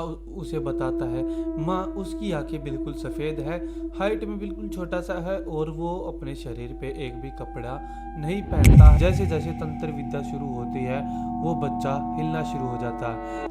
उसे बताता है। माँ उसकी आंखें बिल्कुल सफ़ेद है, हाइट में बिल्कुल छोटा सा है और वो अपने शरीर पे एक भी कपड़ा नहीं पहनता। जैसे जैसे तंत्र विद्या शुरू होती है वो बच्चा हिलना शुरू हो जाता है।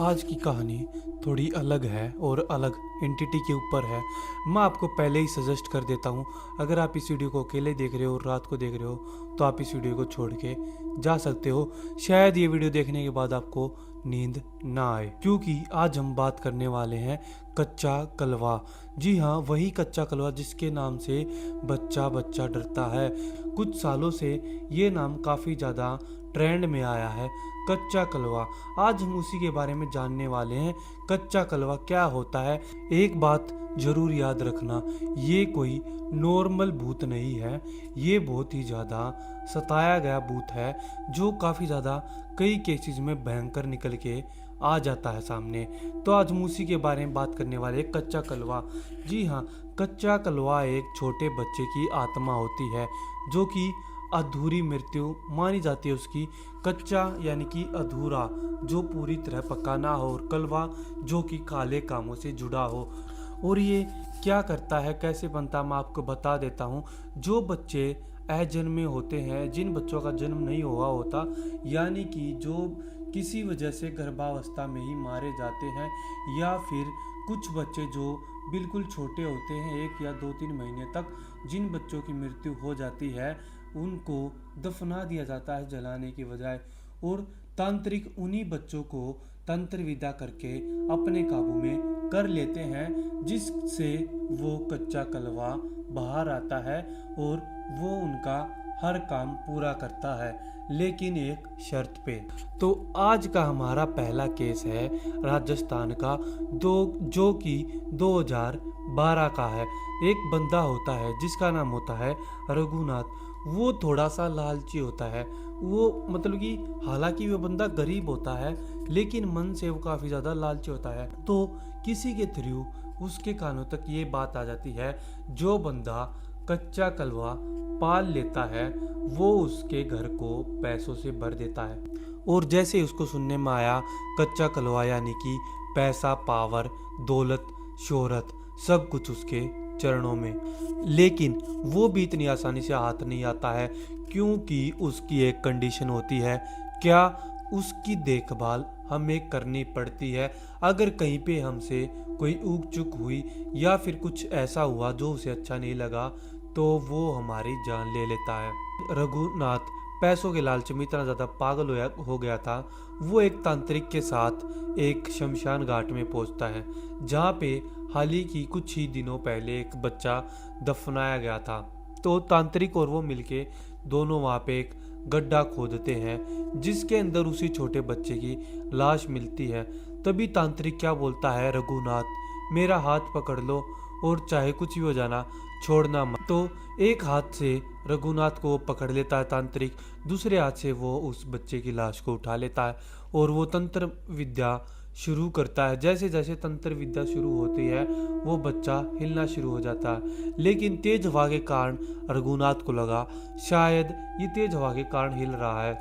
आज की कहानी थोड़ी अलग है और अलग एंटिटी के ऊपर है। मैं आपको पहले ही सजेस्ट कर देता हूँ, अगर आप इस वीडियो को अकेले देख रहे हो और रात को देख रहे हो तो आप इस वीडियो को छोड़ के जा सकते हो। शायद ये वीडियो देखने के बाद आपको नींद ना आए, क्योंकि आज हम बात करने वाले हैं कच्चा कलवा। जी हाँ, वही कच्चा कलवा जिसके नाम से बच्चा बच्चा डरता है। कुछ सालों से ये नाम काफ़ी ज़्यादा ट्रेंड में आया है, कच्चा कलवा। आज हम उसी के बारे में जानने वाले हैं, कच्चा कलवा क्या होता है। एक बात जरूर याद रखना, ये कोई नॉर्मल भूत नहीं है, ये बहुत ही ज़्यादा सताया गया भूत है जो काफ़ी ज़्यादा कई केसेस में भयंकर निकल के आ जाता है सामने। तो आज हम उसी के बारे में बात करने वाले हैं, कच्चा कलवा। जी हाँ, कच्चा कलवा एक छोटे बच्चे की आत्मा होती है जो कि अधूरी मृत्यु मानी जाती है उसकी। कच्चा यानी कि अधूरा, जो पूरी तरह पका ना हो, और कलवा जो कि काले कामों से जुड़ा हो। और ये क्या करता है, कैसे बनता है, मैं आपको बता देता हूँ। जो बच्चे अजन्मे होते हैं, जिन बच्चों का जन्म नहीं हुआ होता, यानी कि जो किसी वजह से गर्भावस्था में ही मारे जाते हैं, या फिर कुछ बच्चे जो बिल्कुल छोटे होते हैं, 1 या 2-3 महीने तक, जिन बच्चों की मृत्यु हो जाती है उनको दफना दिया जाता है जलाने की बजाय। और तांत्रिक उन्हीं बच्चों को तंत्र विदा करके अपने काबू में कर लेते हैं, जिससे वो कच्चा कलवा बाहर आता है और वो उनका हर काम पूरा करता है, लेकिन एक शर्त पे। तो आज का हमारा पहला केस है राजस्थान का, जो कि 2012 का है। एक बंदा होता है जिसका नाम होता है रघुनाथ। वो थोड़ा सा लालची होता है। वो मतलब कि हालांकि वो बंदा गरीब होता है, लेकिन मन से वो काफ़ी ज़्यादा लालची होता है। तो किसी के थ्रू उसके कानों तक ये बात आ जाती है, जो बंदा कच्चा कलवा पाल लेता है वो उसके घर को पैसों से भर देता है। और जैसे ही उसको सुनने में आया कच्चा कलवा यानी कि पैसा, पावर, दौलत, शोहरत, सब कुछ उसके चरणों में। लेकिन वो भी इतनी आसानी से हाथ नहीं आता है, क्योंकि उसकी एक कंडीशन होती है। क्या? उसकी देखभाल हमें करनी पड़ती है। अगर कहीं पे हमसे कोई ऊक चुक हुई या फिर कुछ ऐसा हुआ जो उसे अच्छा नहीं लगा, तो वो हमारी जान ले लेता है। रघुनाथ पैसों के लालच में इतना ज़्यादा पागल हो गया था, वो एक तांत्रिक के साथ एक शमशान घाट में पहुंचता है, जहाँ पे हाल ही कुछ ही दिनों पहले एक बच्चा दफनाया गया था। तो तांत्रिक और वो मिलके दोनों वहाँ पे एक गड्ढा खोदते हैं, जिसके अंदर उसी छोटे बच्चे की लाश मिलती है। तभी तांत्रिक क्या बोलता है, रघुनाथ मेरा हाथ पकड़ लो और चाहे कुछ भी हो जाना, छोड़ना मत। तो एक हाथ से रघुनाथ को पकड़ लेता है तांत्रिक, दूसरे हाथ से वो उस बच्चे की लाश को उठा लेता है और वो तंत्र विद्या शुरू करता है। जैसे जैसे तंत्र विद्या शुरू होती है वो बच्चा हिलना शुरू हो जाता है। लेकिन तेज हवा के कारण रघुनाथ को लगा शायद ये तेज हवा के कारण हिल रहा है,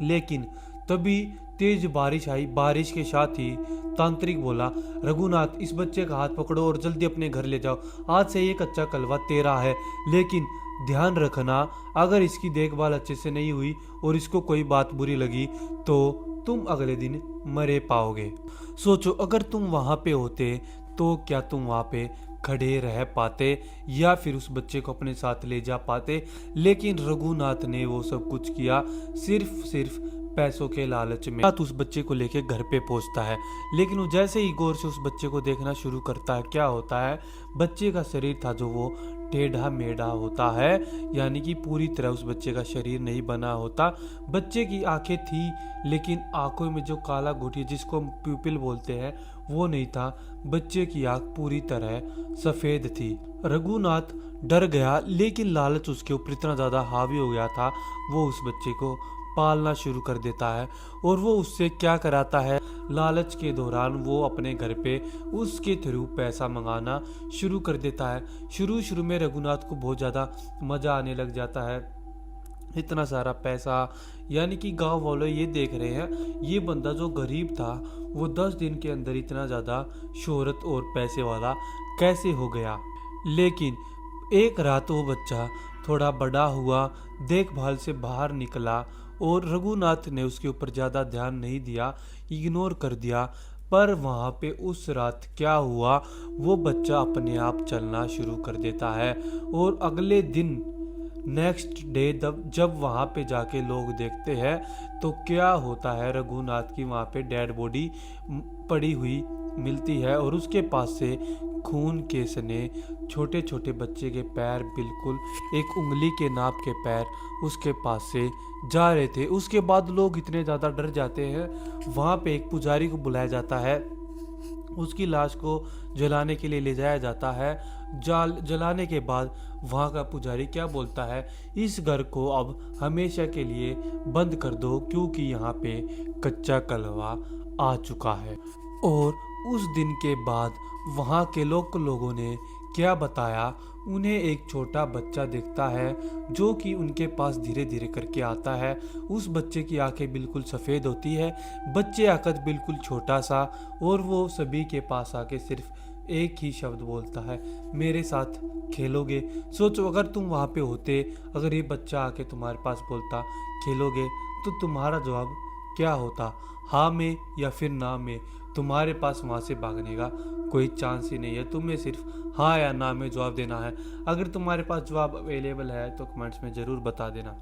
लेकिन तभी तेज बारिश आई। बारिश के साथ ही तांत्रिक बोला, रघुनाथ इस बच्चे का हाथ पकड़ो और जल्दी अपने घर ले जाओ। आज से ये कच्चा कलवा तेरा है, लेकिन ध्यान रखना अगर इसकी देखभाल अच्छे से नहीं हुई और इसको कोई बात बुरी लगी तो तुम अगले दिन मरे पाओगे। सोचो, अगर तुम वहां पे होते तो क्या तुम वहां पे खड़े रह पाते या फिर उस बच्चे को अपने साथ ले जा पाते? लेकिन रघुनाथ ने वो सब कुछ किया सिर्फ पैसों के लालच में। रात उस बच्चे को लेके घर पे पहुंचता है, लेकिन वो जैसे ही गौर से उस बच्चे को देखना शुरू करता है, क्या होता है, बच्चे का शरीर था जो वो टेढ़ा मेढ़ा होता है, यानी कि पूरी तरह उस बच्चे का शरीर नहीं बना होता। बच्चे की आंखें थी, लेकिन आंखों में जो काला गोटी जिसको हम प्यूपिल बोलते हैं वो नहीं था। बच्चे की आंख पूरी तरह सफेद थी। रघुनाथ डर गया, लेकिन लालच उसके ऊपर इतना ज्यादा हावी हो गया था, वो उस बच्चे को पालना शुरू कर देता है। और वो उससे क्या कराता है, लालच के दौरान वो अपने घर पे उसके थ्रू पैसा मंगाना शुरू कर देता है। शुरू में रघुनाथ को बहुत ज़्यादा मज़ा आने लग जाता है, इतना सारा पैसा, यानी कि गांव वाले ये देख रहे हैं ये बंदा जो गरीब था वो 10 दिन के अंदर इतना ज़्यादा शोहरत और पैसे वाला कैसे हो गया। लेकिन एक रात वो बच्चा थोड़ा बड़ा हुआ, देखभाल से बाहर निकला और रघुनाथ ने उसके ऊपर ज़्यादा ध्यान नहीं दिया, इग्नोर कर दिया। पर वहाँ पे उस रात क्या हुआ, वो बच्चा अपने आप चलना शुरू कर देता है। और अगले दिन नेक्स्ट डे जब वहाँ पे जाके लोग देखते हैं तो क्या होता है, रघुनाथ की वहाँ पे डेड बॉडी पड़ी हुई मिलती है और उसके पास से खून के सने छोटे छोटे बच्चे के पैर, बिल्कुल एक उंगली के नाप के पैर उसके पास से जा रहे थे। उसके बाद लोग इतने ज़्यादा डर जाते हैं, वहाँ पे एक पुजारी को बुलाया जाता है, उसकी लाश को जलाने के लिए ले जाया जाता है। जलाने के बाद वहाँ का पुजारी क्या बोलता है, इस घर को अब हमेशा के लिए बंद कर दो क्योंकि यहाँ पे कच्चा कलवा आ चुका है। और उस दिन के बाद वहाँ के लोगों ने क्या बताया, उन्हें एक छोटा बच्चा दिखता है जो कि उनके पास धीरे धीरे करके आता है। उस बच्चे की आंखें बिल्कुल सफ़ेद होती है, बच्चे का कद बिल्कुल छोटा सा, और वो सभी के पास आके सिर्फ एक ही शब्द बोलता है, मेरे साथ खेलोगे। सोचो अगर तुम वहाँ पे होते, अगर ये बच्चा आके तुम्हारे पास बोलता खेलोगे, तो तुम्हारा जवाब क्या होता, हाँ में या फिर ना में। तुम्हारे पास वहाँ से भागने का कोई चांस ही नहीं है, तुम्हें सिर्फ हाँ या ना में जवाब देना है। अगर तुम्हारे पास जवाब अवेलेबल है तो कमेंट्स में ज़रूर बता देना।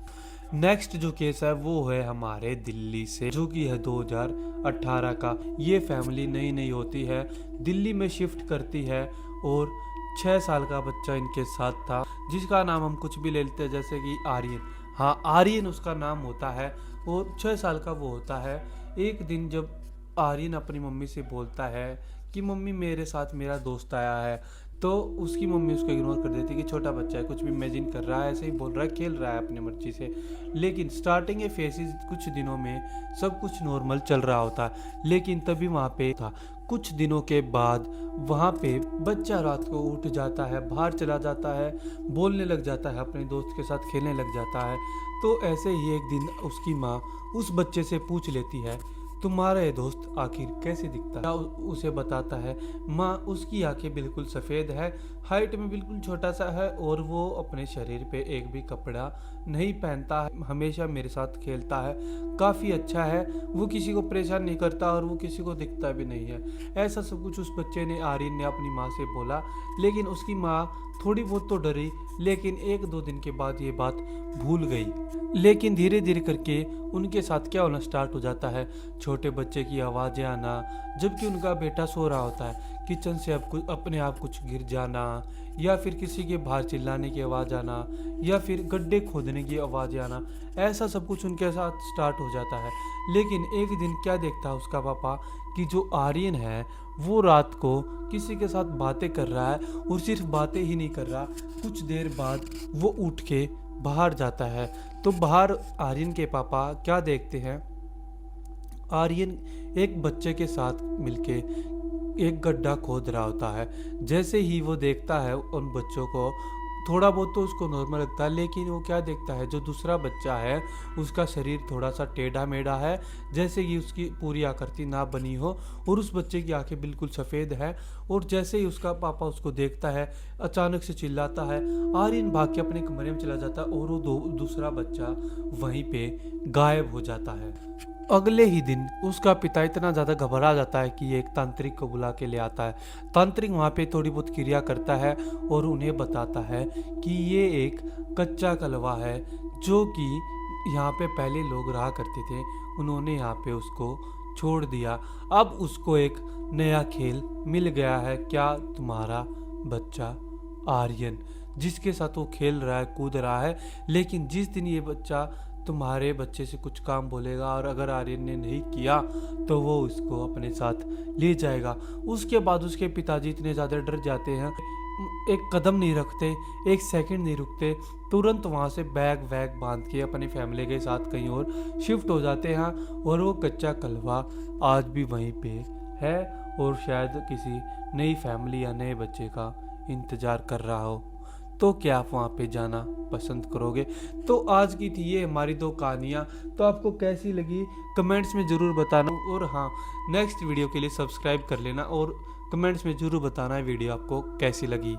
नेक्स्ट जो केस है वो है हमारे दिल्ली से, जो कि है 2018 का। ये फैमिली नई नई होती है, दिल्ली में शिफ्ट करती है और 6 साल का बच्चा इनके साथ था, जिसका नाम हम कुछ भी ले लेते हैं, जैसे कि आर्यन। हाँ, आर्यन उसका नाम होता है और 6 साल का वो होता है। एक दिन जब आर्यन अपनी मम्मी से बोलता है कि मम्मी मेरे साथ मेरा दोस्त आया है, तो उसकी मम्मी उसको इग्नोर कर देती है कि छोटा बच्चा है, कुछ भी इमेजिन कर रहा है, ऐसे ही बोल रहा है, खेल रहा है अपनी मर्जी से। लेकिन स्टार्टिंग के फेसेस कुछ दिनों में सब कुछ नॉर्मल चल रहा होता है, लेकिन तभी वहाँ पे था कुछ दिनों के बाद वहाँ पे बच्चा रात को उठ जाता है, बाहर चला जाता है, बोलने लग जाता है, अपने दोस्त के साथ खेलने लग जाता है। तो ऐसे ही एक दिन उसकी माँ उस बच्चे से पूछ लेती है, तुम्हारा ये दोस्त आखिर कैसे दिखता है। उसे बताता है, माँ उसकी आंखें बिल्कुल सफ़ेद है, हाइट में बिल्कुल छोटा सा है और वो अपने शरीर पे एक भी कपड़ा नहीं पहनता है, हमेशा मेरे साथ खेलता है, काफ़ी अच्छा है, वो किसी को परेशान नहीं करता और वो किसी को दिखता भी नहीं है। ऐसा सब कुछ उस बच्चे ने, आर्यन ने अपनी माँ से बोला। लेकिन उसकी माँ थोड़ी बहुत तो डरी, लेकिन 1-2 दिन के बाद ये बात भूल गई। लेकिन धीरे धीरे करके उनके साथ क्या होना स्टार्ट हो जाता है, छोटे बच्चे की आवाज़ें आना, जबकि उनका बेटा सो रहा होता है, किचन से अपने आप कुछ गिर जाना, या फिर किसी के बाहर चिल्लाने की आवाज़ आना, या फिर गड्ढे खोदने की आवाज़ें आना, ऐसा सब कुछ उनके साथ स्टार्ट हो जाता है। लेकिन एक दिन क्या देखता है उसका पापा कि जो आर्यन है वो रात को किसी के साथ बातें कर रहा है, और सिर्फ बातें ही नहीं कर रहा, कुछ देर बाद वो उठ के बाहर जाता है। तो बाहर आर्यन के पापा क्या देखते हैं, आर्यन एक बच्चे के साथ मिलके एक गड्ढा खोद रहा होता है। जैसे ही वो देखता है उन बच्चों को, थोड़ा बहुत तो उसको नॉर्मल लगता है, लेकिन वो क्या देखता है, जो दूसरा बच्चा है उसका शरीर थोड़ा सा टेढ़ा मेढ़ा है, जैसे कि उसकी पूरी आकृति ना बनी हो, और उस बच्चे की आंखें बिल्कुल सफ़ेद है। और जैसे ही उसका पापा उसको देखता है, अचानक से चिल्लाता है, आर्यन भाग के अपने कमरे में चला जाता है और वो दूसरा बच्चा वहीं पे गायब हो जाता है। अगले ही दिन उसका पिता इतना ज़्यादा घबरा जाता है कि एक तांत्रिक को बुला के ले आता है। तांत्रिक वहाँ पे थोड़ी बहुत क्रिया करता है और उन्हें बताता है कि ये एक कच्चा कलवा है, जो कि यहाँ पे पहले लोग रहा करते थे, उन्होंने यहाँ पे उसको छोड़ दिया। अब उसको एक नया खेल मिल गया है, क्या तुम्हारा बच्चा आर्यन, जिसके साथ वो खेल रहा है, कूद रहा है। लेकिन जिस दिन ये बच्चा तुम्हारे बच्चे से कुछ काम बोलेगा और अगर आर्यन ने नहीं किया तो वो उसको अपने साथ ले जाएगा। उसके बाद उसके पिताजी इतने ज़्यादा डर जाते हैं, एक कदम नहीं रखते, एक सेकंड नहीं रुकते, तुरंत वहाँ से बैग वैग बांध के अपनी फैमिली के साथ कहीं और शिफ्ट हो जाते हैं। और वो कच्चा कलवा आज भी वहीं पे है और शायद किसी नई फैमिली या नए बच्चे का इंतज़ार कर रहा हो। तो क्या आप वहाँ पे जाना पसंद करोगे? तो आज की थी ये हमारी 2 कहानियाँ। तो आपको कैसी लगी कमेंट्स में ज़रूर बताना, और हाँ, नेक्स्ट वीडियो के लिए सब्सक्राइब कर लेना और कमेंट्स में ज़रूर बताना वीडियो आपको कैसी लगी।